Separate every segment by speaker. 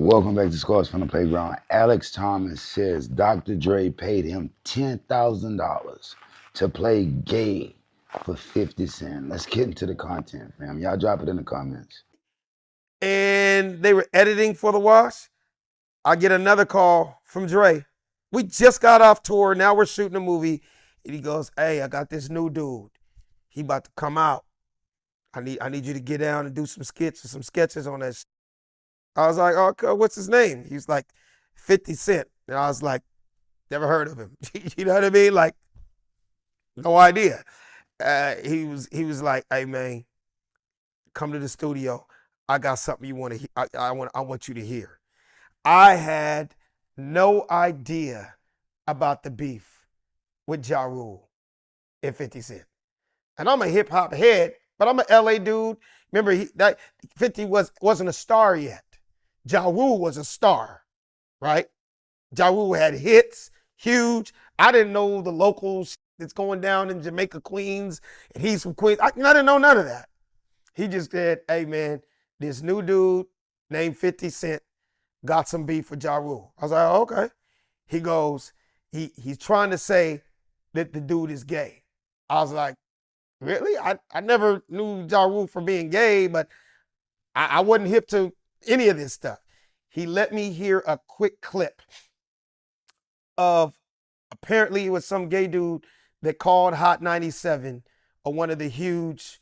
Speaker 1: Welcome back to Scores from the Playground. Alex Thomas says Dr. Dre paid him $10,000 to play gay for 50 Cent. Let's get into the content, fam. Y'all drop it in the comments.
Speaker 2: And they were editing for the wash. I get another call from Dre. We just got off tour. Now we're shooting a movie. And he goes, "Hey, I got this new dude. He about to come out. I need you to get down and do some sketches on that." I was like, "Okay, what's his name?" He's like, 50 Cent. And I was like, "Never heard of him." You know what I mean? Like, no idea. He was like, "Hey man, come to the studio. I got something you want to. I want you to hear." I had no idea about the beef with Ja Rule and 50 Cent. And I'm a hip hop head, but I'm an LA dude. Remember, that 50 wasn't a star yet. Ja Rule was a star, right? Ja Rule had hits, huge. I didn't know the locals that's going down in Jamaica, Queens, and he's from Queens. I didn't know none of that. He just said, "Hey man, this new dude named 50 Cent got some beef with Ja Rule." I was like, "Oh, okay." He goes, he's trying to say that the dude is gay. I was like, "Really? I never knew Ja Rule for being gay, but I wasn't hip to any of this stuff." He let me hear a quick clip of, apparently it was some gay dude that called Hot 97 or one of the huge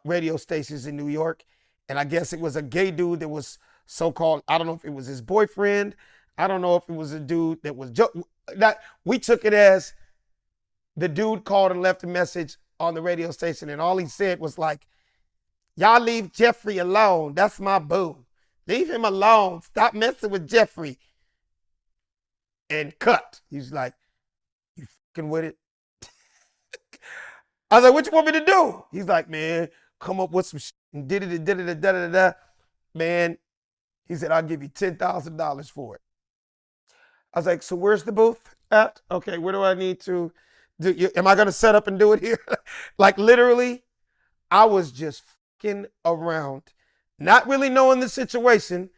Speaker 2: radio stations in New York. And I guess it was a gay dude that was so-called, I don't know if it was his boyfriend. I don't know if it was a dude that was, that we took it as the dude called and left a message on the radio station. And all he said was like, "Y'all leave Jeffrey alone. That's my boo. Leave him alone. Stop messing with Jeffrey." And cut. He's like, "You fucking with it?" I was like, "What you want me to do?" He's like, "Man, come up with some shit and did it, da da da da. Man," he said, "I'll give you $10,000 for it." I was like, "So where's the booth at? Okay, where do I need to do? Am I going to set up and do it here?" Like literally, I was just fucking around, not really knowing the situation,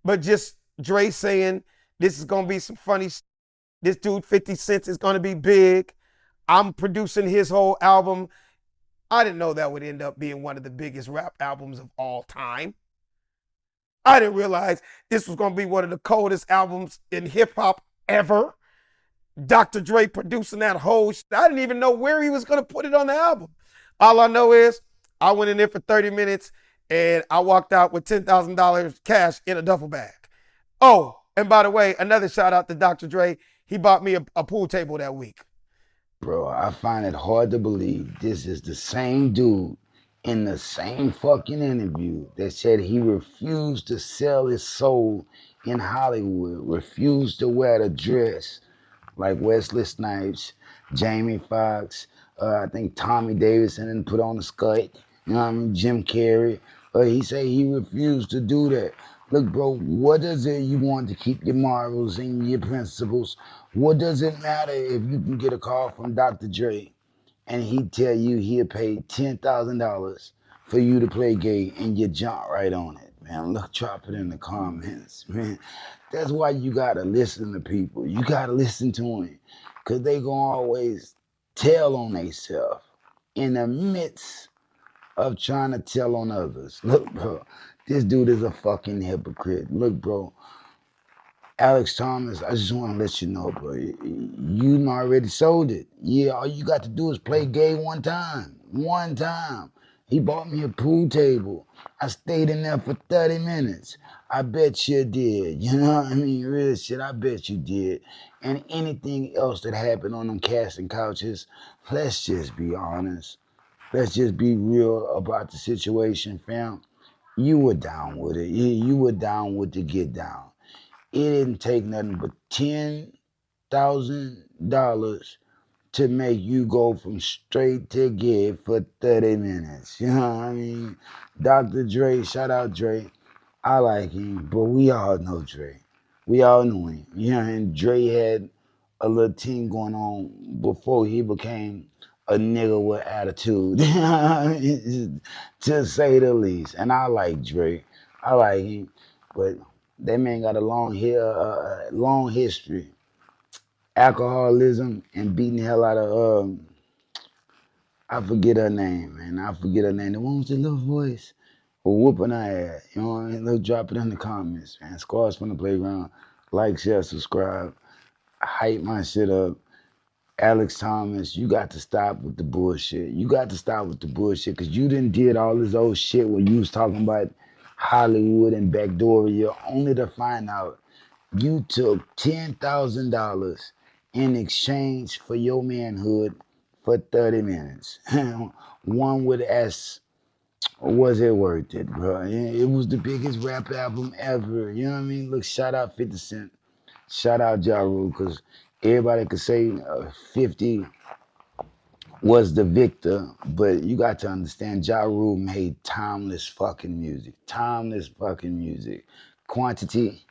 Speaker 2: but just Dre saying, "This is going to be some funny. This dude 50 Cent is going to be big. I'm producing his whole album." I didn't know that would end up being one of the biggest rap albums of all time. I didn't realize this was going to be one of the coldest albums in hip hop ever. Dr. Dre producing that whole shit. I didn't even know where he was going to put it on the album. All I know is I went in there for 30 minutes and I walked out with $10,000 cash in a duffel bag. Oh, and by the way, another shout out to Dr. Dre. He bought me a pool table that week.
Speaker 1: Bro, I find it hard to believe this is the same dude in the same fucking interview that said he refused to sell his soul in Hollywood, refused to wear the dress like Wesley Snipes, Jamie Foxx, I think Tommy Davidson and put on the skirt, you know what I mean, Jim Carrey. He said he refused to do that. Look, bro, what does it you want to keep your morals and your principles? What does it matter if you can get a call from Dr. Dre and he tell you he'll pay $10,000 for you to play gay and you jump right on it, man? Look, drop it in the comments, man. That's why you gotta listen to people. You gotta listen to them, cause they gonna always tell on themselves in the midst of trying to tell on others. Look, bro, this dude is a fucking hypocrite. Look, bro, Alex Thomas, I just want to let you know, bro, you already sold it. Yeah, all you got to do is play gay one time. One time. He bought me a pool table. I stayed in there for 30 minutes. I bet you did. You know what I mean? Real shit, I bet you did. And anything else that happened on them casting couches, let's just be honest. Let's just be real about the situation, fam. You were down with it. You were down with the get down. It didn't take nothing but $10,000 to make you go from straight to gay for 30 minutes. You know what I mean? Dr. Dre, shout out Dre. I like him, but we all know Dre. We all knew him. You know, and Dre had a little thing going on before he became a nigga with attitude, to say the least. And I like Dre. I like him, but That man got a long history. Alcoholism and beating the hell out of I forget her name, man. I forget her name. The one with the little voice. Or whooping her ass. You know what I mean? They'll drop it in the comments, man. Scars from the playground. Like, share, subscribe. Hype my shit up. Alex Thomas, you got to stop with the bullshit. You got to stop with the bullshit because you done did all this old shit when you was talking about Hollywood and Backdoria only to find out you took $10,000 in exchange for your manhood for 30 minutes. One would ask, was it worth it, bro? It was the biggest rap album ever. You know what I mean? Look, shout out 50 Cent. Shout out Ja Rule, because everybody could say 50 was the victor, but you got to understand Ja Rule made timeless fucking music. Timeless fucking music. Quantity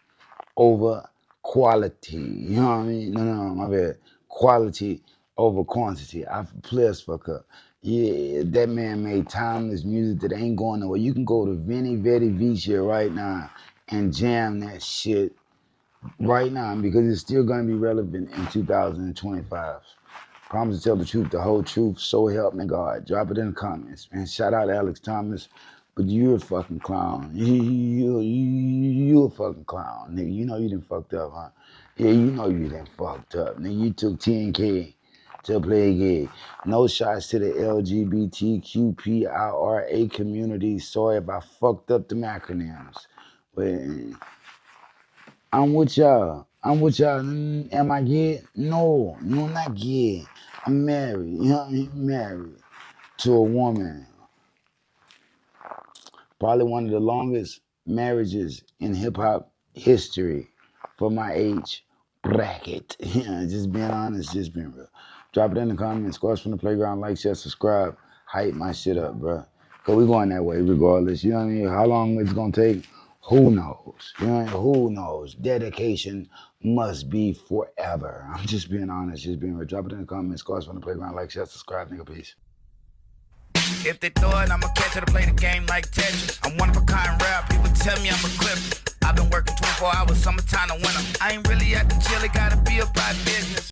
Speaker 1: over quality. You know what I mean? No, my bad. Quality over quantity. I players fuck up. Yeah, that man made timeless music that ain't going nowhere. You can go to Vinny Vetti Vici right now and jam that shit right now because it's still gonna be relevant in 2025. Promise to tell the truth, the whole truth, so help me God. Drop it in the comments, man. Shout out to Alex Thomas, but you're a fucking clown. You a fucking clown, nigga. You know you done fucked up, huh? Yeah, you know you done fucked up, nigga. You took 10K to play a game. No shots to the LGBTQPIRA community. Sorry if I fucked up the acronyms, but I'm with y'all. I'm with y'all. Am I gay? No, not gay. I'm married. You know what I mean? Married to a woman. Probably one of the longest marriages in hip hop history for my age bracket. Yeah, just being honest, just being real. Drop it in the comments. Scores from the playground. Like, share, subscribe. Hype my shit up, bro. Cause we going that way regardless. You know what I mean? How long it's gonna take? Who knows? You know what I mean? Who knows? Dedication must be forever. I'm just being honest, just being real. Drop it in the comments. Scores from the playground. Like, share, subscribe, nigga. Peace.
Speaker 3: If they throw it, I'ma catch it to play the game like Tetris. I'm one of a kind rap, people tell me I'm a clip. I've been working 24 hours, summertime to winter. I ain't really at the jail, it gotta be about business.